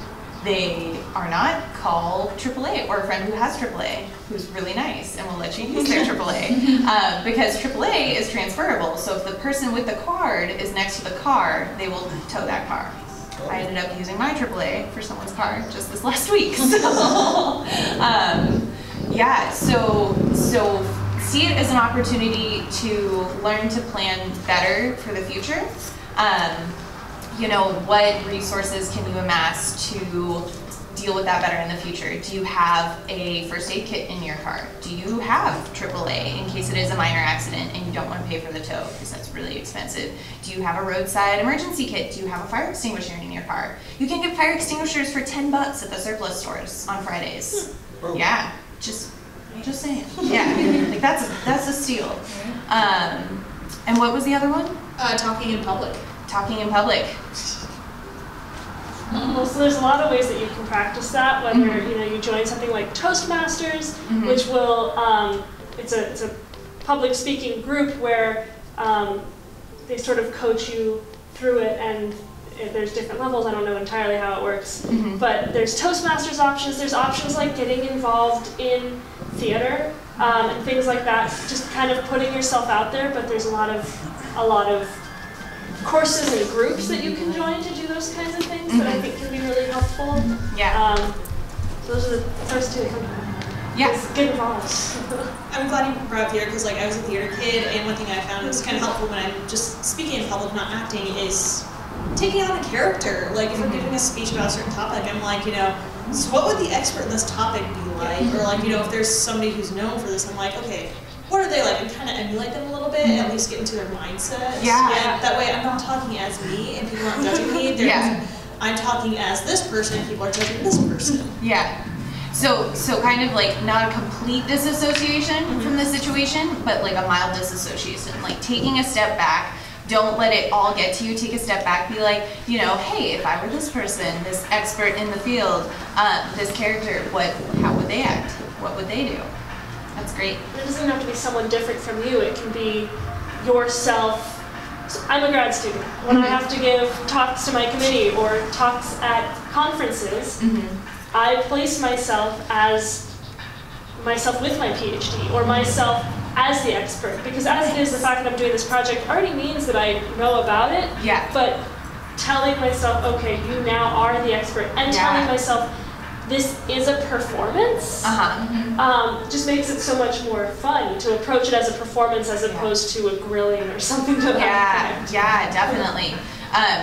they are not, call AAA or a friend who has AAA, who's really nice and will let you use their AAA. Because AAA is transferable, so if the person with the card is next to the car, they will tow that car. I ended up using my AAA for someone's car just this last week. So, yeah, so see it as an opportunity to learn to plan better for the future. You know, what resources can you amass to deal with that better in the future? Do you have a first aid kit in your car? Do you have AAA in case it is a minor accident and you don't want to pay for the tow because that's really expensive? Do you have a roadside emergency kit? Do you have a fire extinguisher in your car? You can get fire extinguishers for $10 at the surplus stores on Fridays. Oh. Yeah, just saying. Yeah, like that's a steal. And what was the other one? Talking in public. Talking in public. Well, so there's a lot of ways that you can practice that. Whether you know you join something like Toastmasters, which will it's a public speaking group where they sort of coach you through it, and there's different levels. I don't know entirely how it works, but there's Toastmasters options. There's options like getting involved in theater and things like that. Just kind of putting yourself out there. But there's a lot of courses and groups that you can join to do those kinds of things that I think can be really helpful. Yeah. So those are the first two. Yes. Get involved. I'm glad you brought up theater because, like, I was a theater kid, and one thing I found was kind of helpful when I'm just speaking in public, not acting, is taking on a character. Like if we're giving a speech about a certain topic, I'm like, you know, so what would the expert in this topic be like? Or like, you know, if there's somebody who's known for this, I'm like, okay, what are they like? And kind of emulate them a little bit, at least get into their mindset. Yeah. And that way I'm not talking as me and people aren't judging me. I'm talking as this person and people are judging this person. Yeah. So kind of like not a complete disassociation from the situation, but like a mild disassociation. Like taking a step back. Don't let it all get to you. Take a step back. Be like, you know, hey, if I were this person, this expert in the field, this character, how would they act? What would they do? That's great. It doesn't have to be someone different from you. It can be yourself. So I'm a grad student. When I have to give talks to my committee or talks at conferences, I place myself as myself with my PhD or myself as the expert, because as it is, the fact that I'm doing this project already means that I know about it. Yeah. But telling myself, okay, you now are the expert, and telling myself this is a performance, just makes it so much more fun to approach it as a performance as opposed to a grilling or something to that effect. Yeah, definitely.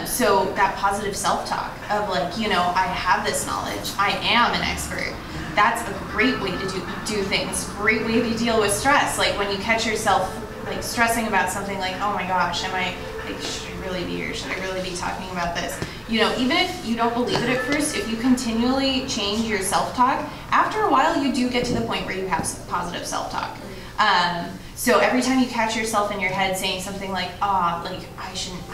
So that positive self-talk of like, you know, I have this knowledge, I am an expert. That's a great way to do things. Great way to deal with stress. Like when you catch yourself like stressing about something, like, oh my gosh, should I really be here? Should I really be talking about this? You know, even if you don't believe it at first, if you continually change your self-talk, after a while you do get to the point where you have positive self-talk. So every time you catch yourself in your head saying something like, like I shouldn't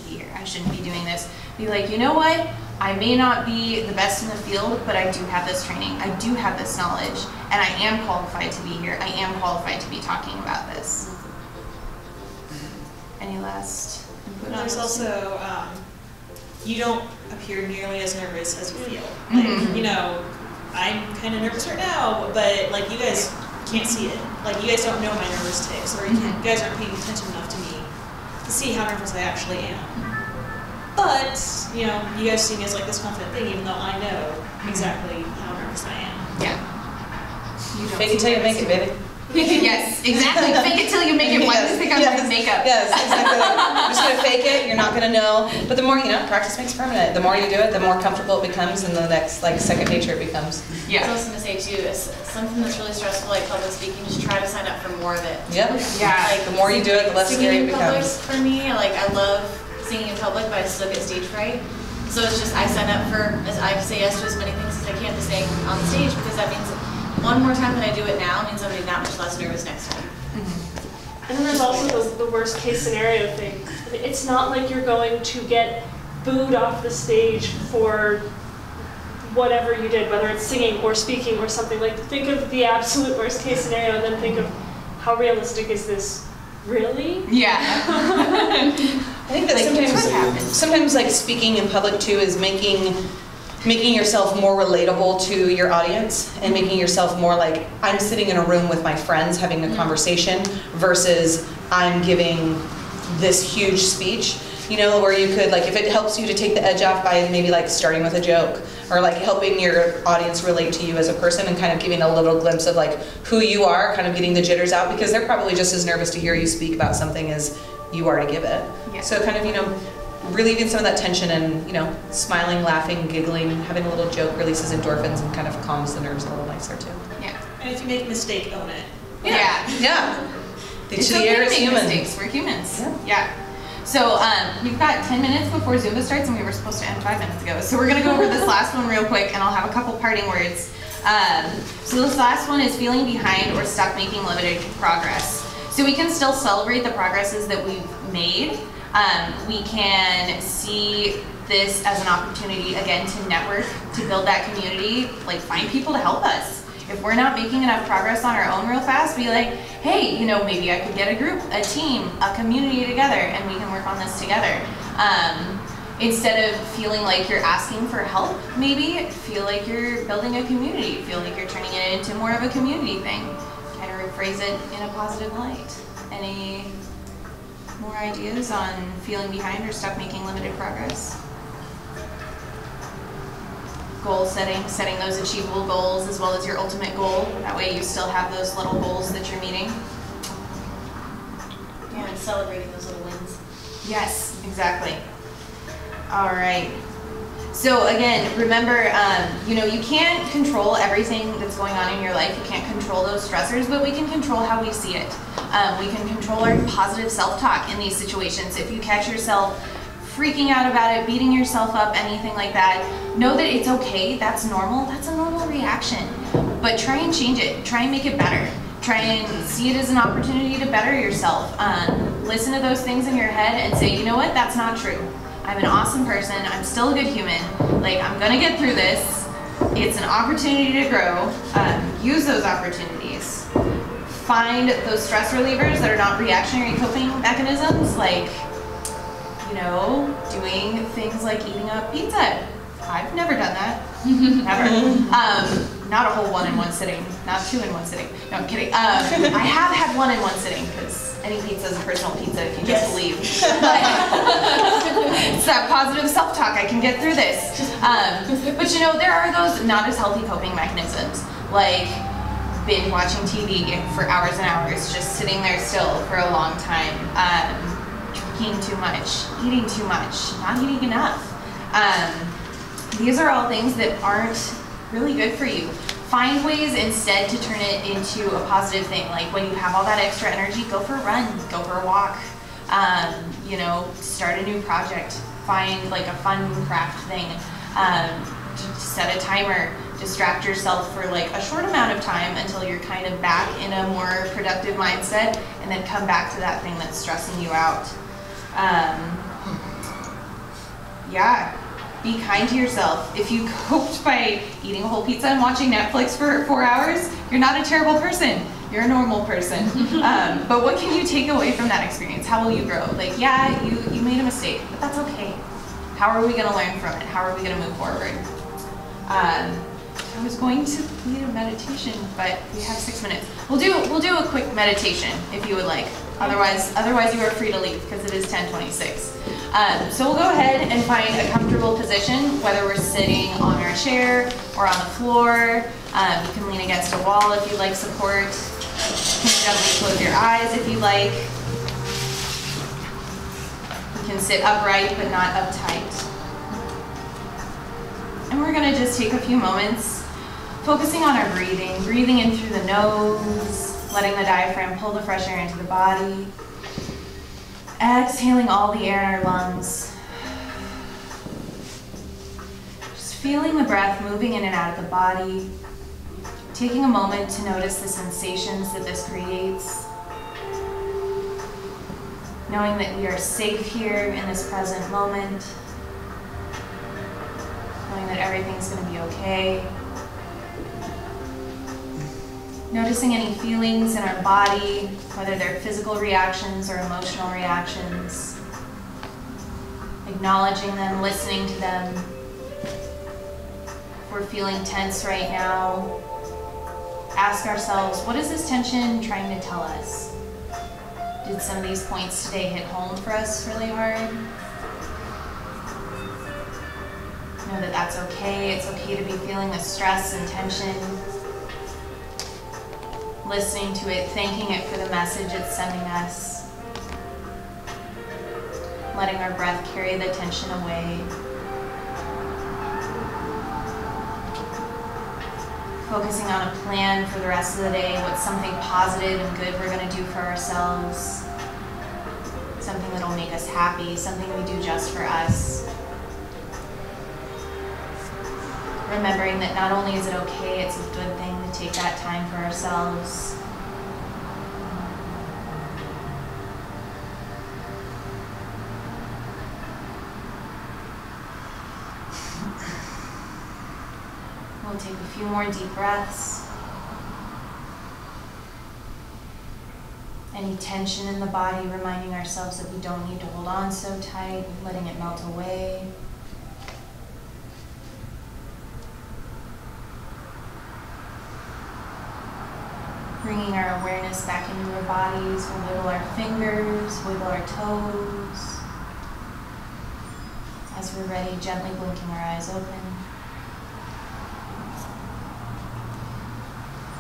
be here, I shouldn't be doing this, be like, you know what? I may not be the best in the field, but I do have this training, I do have this knowledge, and I am qualified to be here, I am qualified to be talking about this. Any last input on this? There's also, you don't appear nearly as nervous as you feel. Like, you know, I'm kind of nervous right now, but like you guys can't see it. Like you guys don't know my nervous tics, or you guys aren't paying attention enough to me to see how nervous I actually am. But, you know, you guys see me as like this confident thing, even though I know exactly how nervous I am. Yeah. Fake it till you make it, baby. Yes, exactly. Fake it till you make it. Why do you think I'm wearing makeup? Yes, exactly. You're just gonna fake it. You're not gonna know. But the more, you know, practice makes permanent. The more you do it, the more comfortable it becomes, and the next, like, second nature it becomes. Yeah. I was gonna say too, is something that's really stressful, like public speaking. Just try to sign up for more of it. Yep. Yeah. Like the more you do it, the less scary it becomes. For me, like I love singing in public, but I still get stage fright. So it's just I sign up for, I say yes to as many things as I can to sing on the stage, because that means one more time that I do it now means I'm going to be that much less nervous next time. And then there's also the worst case scenario thing. It's not like you're going to get booed off the stage for whatever you did, whether it's singing or speaking or something. Like, think of the absolute worst case scenario and then think of how realistic is this really? Yeah. I think that sometimes like speaking in public too is making yourself more relatable to your audience and making yourself more like, I'm sitting in a room with my friends having a conversation versus I'm giving this huge speech, you know, where you could, like, if it helps you to take the edge off by maybe like starting with a joke or like helping your audience relate to you as a person and kind of giving a little glimpse of like who you are, kind of getting the jitters out, because they're probably just as nervous to hear you speak about something as you are to give it. Yeah. So kind of, you know, relieving some of that tension and, you know, smiling, laughing, giggling, having a little joke releases endorphins and kind of calms the nerves a little nicer too. Yeah. And if you make a mistake, own it. Yeah. It's okay to make mistakes. We're humans. Yeah. So we've got 10 minutes before Zumba starts, and we were supposed to end 5 minutes ago. So we're going to go over this last one real quick, and I'll have a couple parting words. So this last one is feeling behind or stuck making limited progress. So we can still celebrate the progresses that we've made. We can see this as an opportunity, again, to network, to build that community, like find people to help us. If we're not making enough progress on our own real fast, be like, hey, you know, maybe I could get a group, a team, a community together, and we can work on this together. Instead of feeling like you're asking for help, maybe feel like you're building a community, feel like you're turning it into more of a community thing. Kind of rephrase it in a positive light. Any more ideas on feeling behind or stuck making limited progress? Goal setting those achievable goals as well as your ultimate goal. That way you still have those little goals that you're meeting. Yeah, and celebrating those little wins. Yes, exactly. All right. So again, remember, you know, you can't control everything that's going on in your life. You can't control those stressors, but we can control how we see it. We can control our positive self-talk in these situations. If you catch yourself freaking out about it, beating yourself up, anything like that, know that it's okay. That's normal. That's a normal reaction. But try and change it. Try and make it better. Try and see it as an opportunity to better yourself. Listen to those things in your head and say, you know what, that's not true. I'm an awesome person. I'm still a good human. Like, I'm gonna get through this. It's an opportunity to grow. Use those opportunities. Find those stress relievers that are not reactionary coping mechanisms, like, you know, doing things like eating a pizza. I've never done that. Never. Not a whole one in one sitting. Not 2 in one sitting. No, I'm kidding. I have had 1 in one sitting, because any pizza is a personal pizza if you just believe. It's that positive self-talk. I can get through this. But you know, there are those not as healthy coping mechanisms, like binge watching TV for hours and hours, just sitting there still for a long time, drinking too much, eating too much, not eating enough. These are all things that aren't really good for you. Find ways instead to turn it into a positive thing. Like when you have all that extra energy, go for a run, go for a walk, you know, start a new project, find like a fun craft thing, set a timer, distract yourself for like a short amount of time until you're kind of back in a more productive mindset, and then come back to that thing that's stressing you out. Yeah. Be kind to yourself. If you coped by eating a whole pizza and watching Netflix for 4 hours, you're not a terrible person. You're a normal person. But what can you take away from that experience? How will you grow? Like, yeah, you made a mistake, but that's okay. How are we going to learn from it? How are we going to move forward? I was going to lead a meditation, but we have 6 minutes. We'll do a quick meditation if you would like. Otherwise you are free to leave because it is 10:26. So we'll go ahead and find a comfortable position, whether we're sitting on our chair or on the floor. You can lean against a wall if you'd like support. You can gently close your eyes if you like. You can sit upright but not uptight. And we're going to just take a few moments focusing on our breathing. Breathing in through the nose, letting the diaphragm pull the fresh air into the body. Exhaling all the air in our lungs. Just feeling the breath moving in and out of the body. Taking a moment to notice the sensations that this creates. Knowing that we are safe here in this present moment. Knowing that everything's going to be okay. Noticing any feelings in our body, whether they're physical reactions or emotional reactions. Acknowledging them, listening to them. If we're feeling tense right now, ask ourselves, what is this tension trying to tell us? Did some of these points today hit home for us really hard? Know that that's okay. It's okay to be feeling the stress and tension. Listening to it, thanking it for the message it's sending us. Letting our breath carry the tension away. Focusing on a plan for the rest of the day, what's something positive and good we're going to do for ourselves. Something that'll make us happy, something we do just for us. Remembering that not only is it okay, it's a good thing to take that time for ourselves. We'll take a few more deep breaths. Any tension in the body, reminding ourselves that we don't need to hold on so tight, letting it melt away. Bringing our awareness back into our bodies. We'll wiggle our fingers, wiggle our toes. As we're ready, gently blinking our eyes open.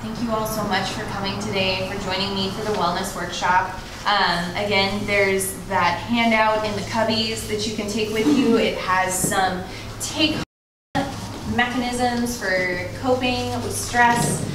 Thank you all so much for coming today, for joining me for the wellness workshop. Again, there's that handout in the cubbies that you can take with you. It has some take mechanisms for coping with stress.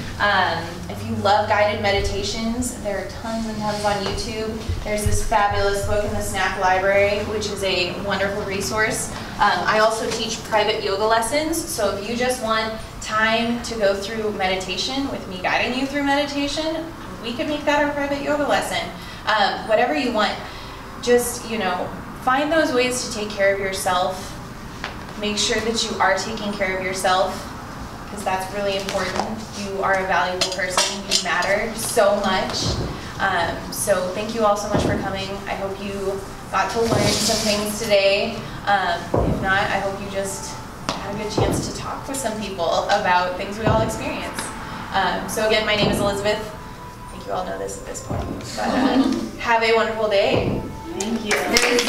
If you love guided meditations, there are tons and tons on YouTube. There's this fabulous book in the Snack Library, which is a wonderful resource. I also teach private yoga lessons, so if you just want time to go through meditation with me guiding you through meditation, we could make that our private yoga lesson. Whatever you want, just, find those ways to take care of yourself. Make sure that you are taking care of yourself, because that's really important. You are a valuable person. You matter so much. So thank you all so much for coming. I hope you got to learn some things today. If not, I hope you just had a good chance to talk with some people about things we all experience. So again, my name is Elizabeth. I think you all know this at this point. But have a wonderful day. Thank you. There is